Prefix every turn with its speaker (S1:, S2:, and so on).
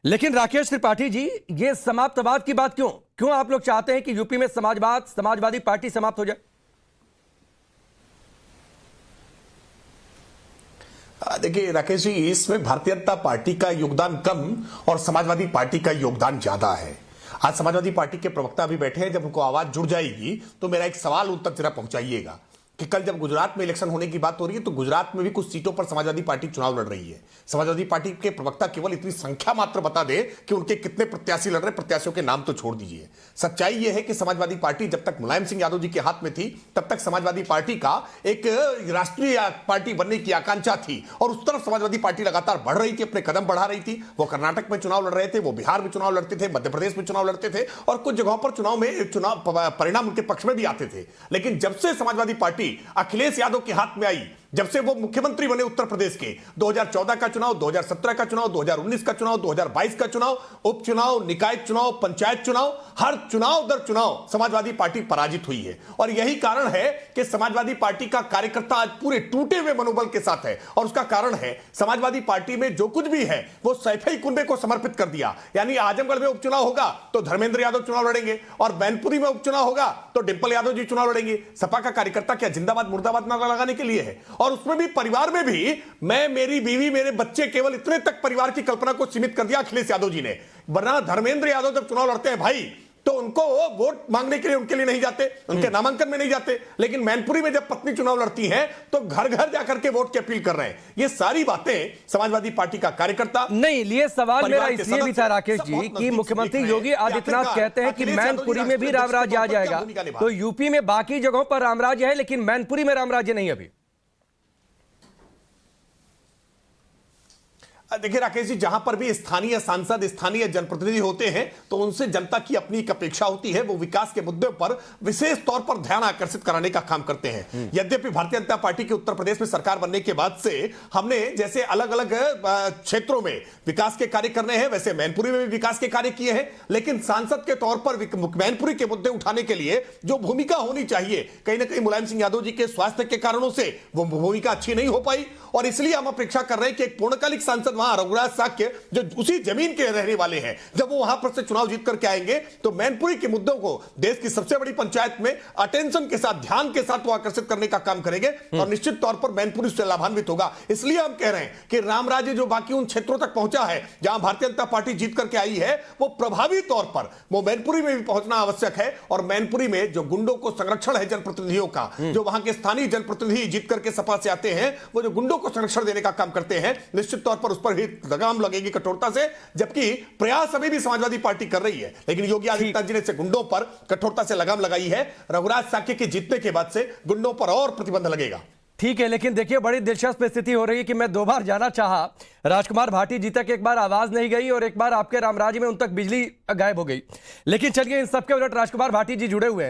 S1: लेकिन राकेश त्रिपाठी जी, ये समाप्तवाद की बात क्यों क्यों आप लोग चाहते हैं कि यूपी में समाजवादी पार्टी समाप्त हो जाए?
S2: देखिए राकेश जी, इसमें भारतीय जनता पार्टी का योगदान कम और समाजवादी पार्टी का योगदान ज्यादा है। आज समाजवादी पार्टी के प्रवक्ता अभी बैठे हैं, जब उनको आवाज जुड़ जाएगी तो मेरा एक सवाल उन तक जरा पहुंचाइएगा कि कल जब गुजरात में इलेक्शन होने की बात हो रही है तो गुजरात में भी कुछ सीटों पर समाजवादी पार्टी चुनाव लड़ रही है। समाजवादी पार्टी के प्रवक्ता केवल इतनी संख्या मात्र बता दे कि उनके कितने प्रत्याशी लड़ रहे, प्रत्याशियों के नाम तो छोड़ दीजिए। सच्चाई यह है कि समाजवादी पार्टी जब तक मुलायम सिंह यादव जी के हाथ में थी तब तक समाजवादी पार्टी का एक राष्ट्रीय पार्टी बनने की आकांक्षा थी और उस तरफ समाजवादी पार्टी लगातार बढ़ रही थी, अपने कदम बढ़ा रही थी। वो कर्नाटक में चुनाव लड़ रहे थे, वो बिहार में चुनाव लड़ते थे, मध्य प्रदेश में चुनाव लड़ते थे और कुछ जगहों पर चुनाव परिणाम उनके पक्ष में भी आते थे। लेकिन जब से समाजवादी पार्टी अखिलेश यादव के हाथ में आई, जब से वो मुख्यमंत्री बने उत्तर प्रदेश के, 2014 का चुनाव, 2017 का चुनाव, 2019 का चुनाव, 2022 का चुनाव, उपचुनाव, निकाय चुनाव, पंचायत चुनाव, हर चुनाव दर चुनाव समाजवादी पार्टी पराजित हुई है। और यही कारण है कि समाजवादी पार्टी का कार्यकर्ता आज पूरे टूटे हुए मनोबल के साथ है। और उसका कारण है समाजवादी पार्टी में जो कुछ भी है वो सैफई कुनबे को समर्पित कर दिया। यानी आजमगढ़ में उपचुनाव होगा तो धर्मेंद्र यादव चुनाव लड़ेंगे और मैनपुरी में उपचुनाव होगा तो डिंपल यादव जी चुनाव लड़ेंगे। सपा का कार्यकर्ता क्या जिंदाबाद मुर्दाबाद नारा लगाने के लिए है? और उसमें भी परिवार में भी मैं, मेरी बीवी, मेरे बच्चे, केवल इतने तक परिवार की कल्पना को सीमित कर दिया अखिलेश यादव जी ने। वरना धर्मेंद्र यादव जब चुनाव लड़ते हैं भाई तो उनको वोट मांगने के लिए उनके लिए नहीं जाते, उनके नामांकन में नहीं जाते। लेकिन मैनपुरी में जब पत्नी चुनाव लड़ती है तो घर घर जाकर के वोट की अपील कर रहे हैं। ये सारी बातें समाजवादी पार्टी का कार्यकर्ता
S1: नहीं। ये सवाल मेरा इसलिए भी था राकेश जी कि मुख्यमंत्री योगी आदित्यनाथ कहते हैं कि मैनपुरी में भी रामराज्य आ जाएगा, तो यूपी में बाकी जगहों पर रामराज्य है लेकिन मैनपुरी में रामराज्य नहीं। अभी
S2: देखिए राकेश जी, जहां पर भी स्थानीय सांसद, स्थानीय जनप्रतिनिधि होते हैं तो उनसे जनता की अपनी एक अपेक्षा होती है। वो विकास के मुद्दे पर विशेष तौर पर ध्यान आकर्षित कराने का काम करते हैं। यद्यपि भारतीय जनता पार्टी की उत्तर प्रदेश में सरकार बनने के बाद से हमने जैसे अलग अलग क्षेत्रों में विकास के कार्य करने हैं, वैसे मैनपुरी में भी विकास के कार्य किए हैं। लेकिन सांसद के तौर पर मैनपुरी के मुद्दे उठाने के लिए जो भूमिका होनी चाहिए, कहीं ना कहीं मुलायम सिंह यादव जी के स्वास्थ्य के कारणों से वो भूमिका अच्छी नहीं हो पाई। और इसलिए हम अपेक्षा कर रहे हैं कि एक पूर्णकालिक सांसद वहां रघुराज साक्य, जो उसी जमीन के रहने वाले हैं, जब वो वहां पर से चुनाव जीत करके आएंगे तो मैनपुरी के मुद्दों को देश की सबसे बड़ी पंचायत में अटेंशन के साथ, ध्यान के साथ वो आकर्षित करने का काम करेंगे और निश्चित तौर पर मैनपुरी से लाभान्वित होगा। इसलिए हम कह रहे हैं कि रामराज्य जो बाकी उन क्षेत्रों तक पहुंचा है जहां भारतीय जनता पार्टी जीत करके आई है, वो प्रभावी तौर पर वो मैनपुरी में भी पहुंचना आवश्यक है। और मैनपुरी में जो गुंडों को संरक्षण है जनप्रतिनिधियों का, जो वहां के स्थानीय जनप्रतिनिधि जीत करके सपा से आते हैं, वो जो गुंडों को संरक्षण देने का काम करते हैं, निश्चित तौर पर उस पर भी लगाम लगेगी कठोरता से। जबकि प्रयास अभी भी समाजवादी पार्टी कर रही है, लेकिन योगी आदित्यनाथ जी ने से गुंडों पर कठोरता से लगाम लगाई है। रघुराज साक्य के जीतने के बाद से गुंडों पर और प्रतिबंध लगेगा।
S1: ठीक है, लेकिन देखिए बड़ी दिलचस्प स्थिति हो रही है कि मैं 2 बार जाना चाहा, राजकुमार भाटी जी तक एक बार आवाज नहीं गई और एक बार आपके रामराज्य में उन तक बिजली गायब हो गई। लेकिन चलिए, इन सबके उलट राजकुमार भाटी जी जुड़े हुए हैं।